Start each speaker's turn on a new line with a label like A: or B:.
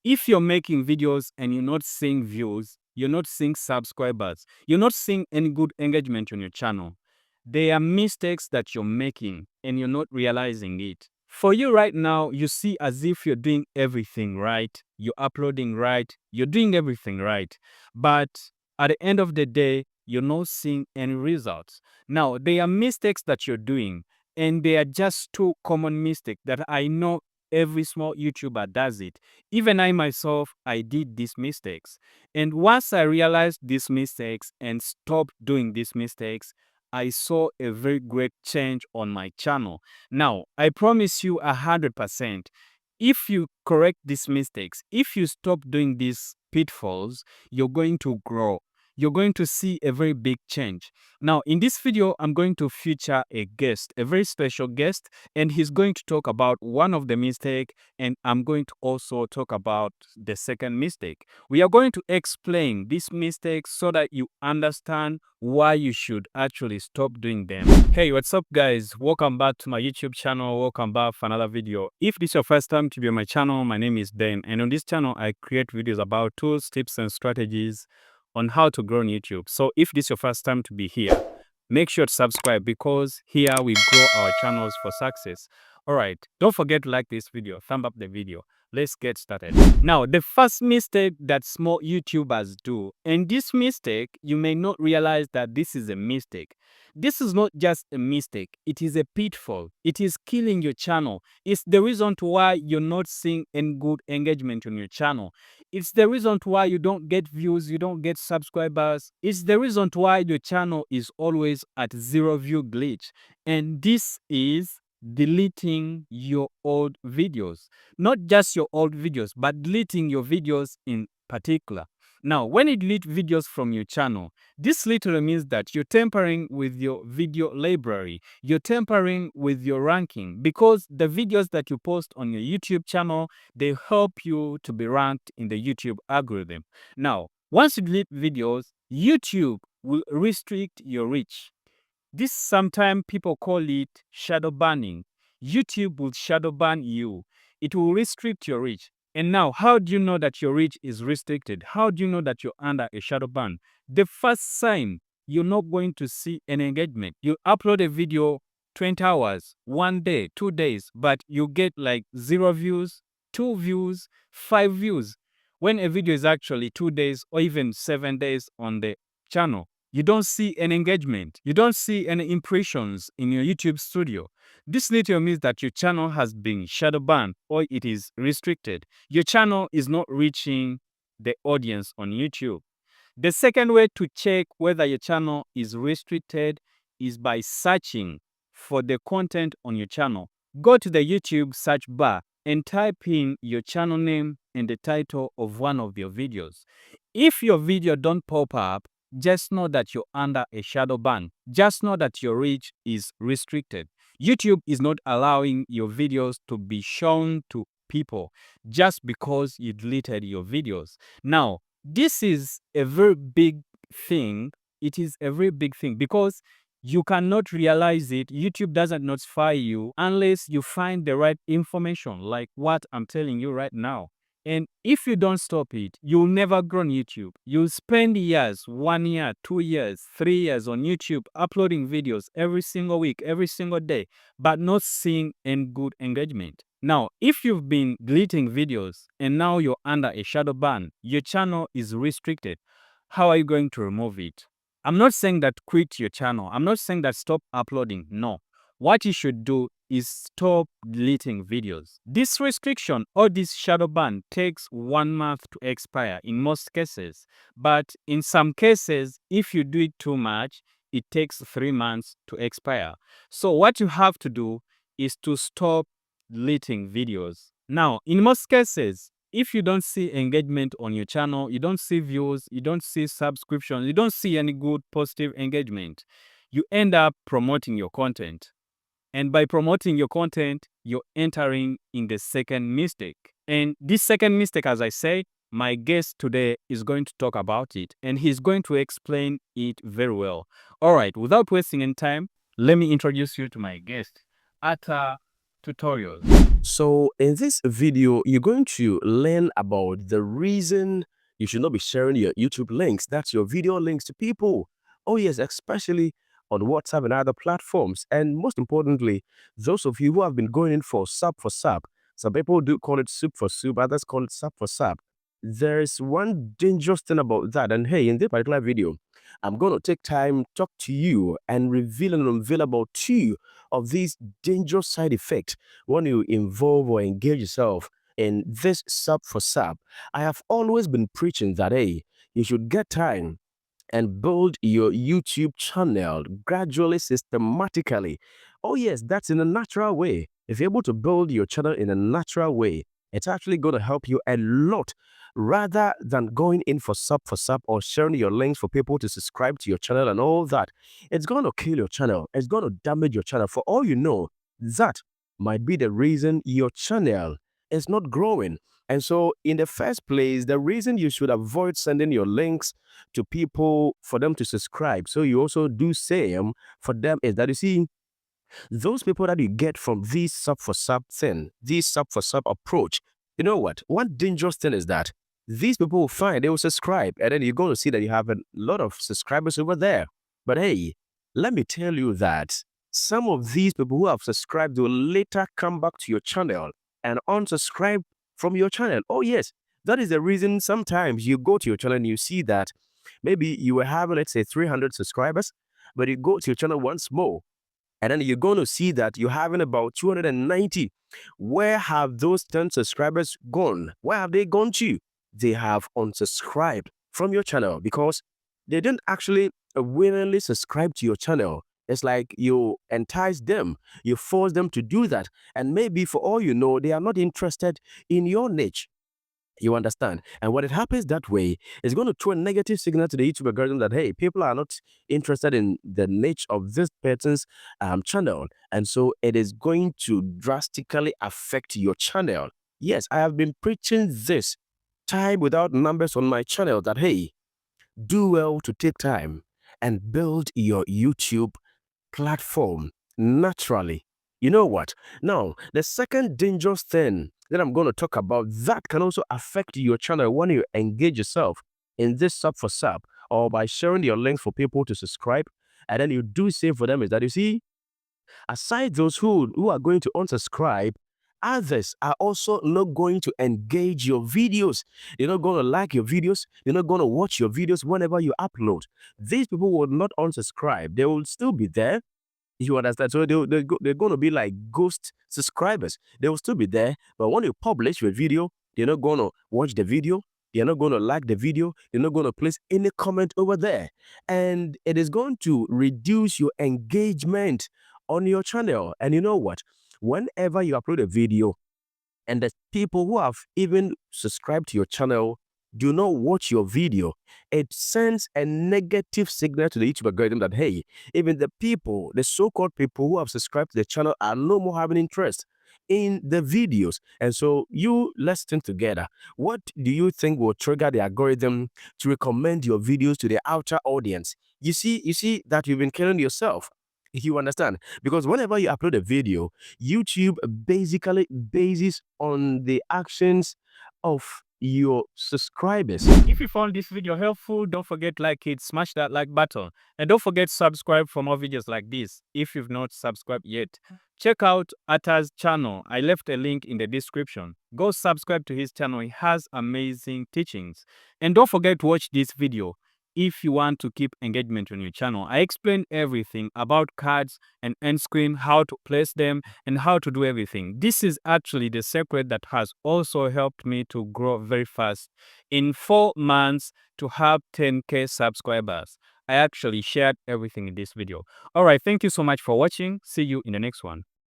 A: If you're making videos and you're not seeing views, you're not seeing subscribers, you're not seeing any good engagement on your channel, there are mistakes that you're making and you're not realizing it. For you right now, you see as if you're doing everything right, you're uploading right, you're doing everything right. But at the end of the day, you're not seeing any results. Now, there are mistakes that you're doing, and they are just two common mistakes that I know every small YouTuber does it. Even I myself, I did these mistakes. And once I realized these mistakes and stopped doing these mistakes, I saw a very great change on my channel. Now, I promise you 100%, if you correct these mistakes, if you stop doing these pitfalls, you're going to grow. You're going to see a very big change. Now, in this video, I'm going to feature a guest, a very special guest, and he's going to talk about one of the mistakes, and I'm going to also talk about the second mistake. We are going to explain these mistakes so that you understand why you should actually stop doing them. Hey, what's up guys? Welcome back to my YouTube channel. Welcome back for another video. If this is your first time to be on my channel, my name is Dan, and on this channel, I create videos about tools, tips, and strategies on how to grow on YouTube. So if this is your first time to be here, make sure to subscribe because here we grow our channels for success. All right, don't forget to like this video, thumb up the video. Let's get started. Now, the first mistake that small YouTubers do, and this mistake, you may not realize that this is a mistake. This is not just a mistake, it is a pitfall. It is killing your channel. It's the reason to why you're not seeing any good engagement on your channel. It's the reason to why you don't get views, you don't get subscribers. It's the reason to why your channel is always at 0 view glitch. And this is deleting your old videos. Not just your old videos, but deleting your videos in particular. Now, when you delete videos from your channel, this literally means that you're tampering with your video library. You're tampering with your ranking because the videos that you post on your YouTube channel, they help you to be ranked in the YouTube algorithm. Now, once you delete videos, YouTube will restrict your reach. This sometimes people call it shadow banning. YouTube will shadow ban you. It will restrict your reach. And now, how do you know that your reach is restricted? How do you know that you're under a shadow ban? The first sign, you're not going to see an engagement. You upload a video 20 hours, 1 day, 2 days, but you get like 0 views, 2 views, 5 views. When a video is actually 2 days or even 7 days on the channel, you don't see an engagement. You don't see any impressions in your YouTube studio. This literally means that your channel has been shadow banned or it is restricted. Your channel is not reaching the audience on YouTube. The second way to check whether your channel is restricted is by searching for the content on your channel. Go to the YouTube search bar and type in your channel name and the title of one of your videos. If your video don't pop up, just know that you're under a shadow ban. Just know that your reach is restricted. YouTube is not allowing your videos to be shown to people just because you deleted your videos. Now, this is a very big thing. It is a very big thing because you cannot realize it. YouTube doesn't notify you unless you find the right information, like what I'm telling you right now. And if you don't stop it, you'll never grow on YouTube. You'll spend years, 1 year, 2 years, 3 years on YouTube uploading videos every single week, every single day, but not seeing any good engagement. Now, if you've been deleting videos and now you're under a shadow ban, your channel is restricted, how are you going to remove it? I'm not saying that quit your channel. I'm not saying that stop uploading. No. What you should do is stop deleting videos. This restriction or this shadow ban takes 1 month to expire in most cases. But in some cases, if you do it too much, it takes 3 months to expire. So what you have to do is to stop deleting videos. Now, in most cases, if you don't see engagement on your channel, you don't see views, you don't see subscriptions, you don't see any good positive engagement, you end up promoting your content. And by promoting your content, you're entering in the second mistake. And this second mistake, as I say, my guest today is going to talk about it, and he's going to explain it very well. All right, without wasting any time, let me introduce you to my guest, Attar Tutorials.
B: So in this video, you're going to learn about the reason you should not be sharing your YouTube links, that's your video links to people. Oh yes, especially on WhatsApp and other platforms. And most importantly, those of you who have been going in for sub. Some people do call it soup for soup, others call it sub for sub. There's one dangerous thing about that. And hey, in this particular video, I'm going to take time, talk to you, and reveal and unveil about two of these dangerous side effects when you involve or engage yourself in this sub for sub. I have always been preaching that, hey, you should get time and build your YouTube channel gradually, systematically. Oh, yes, that's in a natural way. If you're able to build your channel in a natural way, it's actually going to help you a lot rather than going in for sub or sharing your links for people to subscribe to your channel and all that. It's going to kill your channel. It's going to damage your channel. For all you know, that might be the reason your channel is not growing. And so, in the first place, the reason you should avoid sending your links to people for them to subscribe, so you also do same for them, is that you see, those people that you get from this sub for sub thing, this sub for sub approach, you know what? One dangerous thing is that these people will find, they will subscribe, and then you're going to see that you have a lot of subscribers over there. But hey, let me tell you that some of these people who have subscribed will later come back to your channel and unsubscribe from your channel. Oh, yes. That is the reason sometimes you go to your channel and you see that maybe you were having, let's say, 300 subscribers, but you go to your channel once more and then you're going to see that you're having about 290. Where have those 10 subscribers gone? Where have they gone to? They have unsubscribed from your channel because they didn't actually willingly subscribe to your channel. It's like you entice them, you force them to do that. And maybe for all you know, they are not interested in your niche. You understand? And when it happens that way, it's going to throw a negative signal to the YouTube algorithm that, hey, people are not interested in the niche of this person's channel. And so it is going to drastically affect your channel. Yes, I have been preaching this time without numbers on my channel that, hey, do well to take time and build your YouTube platform naturally. You know what? Now, the second dangerous thing that I'm going to talk about that can also affect your channel when you engage yourself in this sub for sub or by sharing your links for people to subscribe, and then you do same for them, is that you see, aside those who are going to unsubscribe, others are also not going to engage your videos. They're not going to like your videos. They're not going to watch your videos whenever you upload. These people will not unsubscribe. They will still be there. You understand? So they're going to be like ghost subscribers. They will still be there. But when you publish your video, they're not going to watch the video. They're not going to like the video. They're not going to place any comment over there. And it is going to reduce your engagement on your channel. And you know what? Whenever you upload a video, and the people who have even subscribed to your channel do not watch your video, it sends a negative signal to the YouTube algorithm that, hey, even the people, the so-called people who have subscribed to the channel are no more having interest in the videos. And so let's think together. What do you think will trigger the algorithm to recommend your videos to the outer audience? You see that you've been killing yourself. You understand? Because whenever you upload a video, YouTube basically bases on the actions of your subscribers.
A: If you found this video helpful, don't forget to like it, smash that like button, and don't forget to subscribe for more videos like this if you've not subscribed yet. Check out Attar's channel. I left a link in the description. Go subscribe to his channel. He has amazing teachings. And don't forget to watch this video if you want to keep engagement on your channel. I explained everything about cards and end screen, how to place them, and how to do everything. This is actually the secret that has also helped me to grow very fast. In 4 months to have 10K subscribers. I actually shared everything in this video. All right, thank you so much for watching. See you in the next one.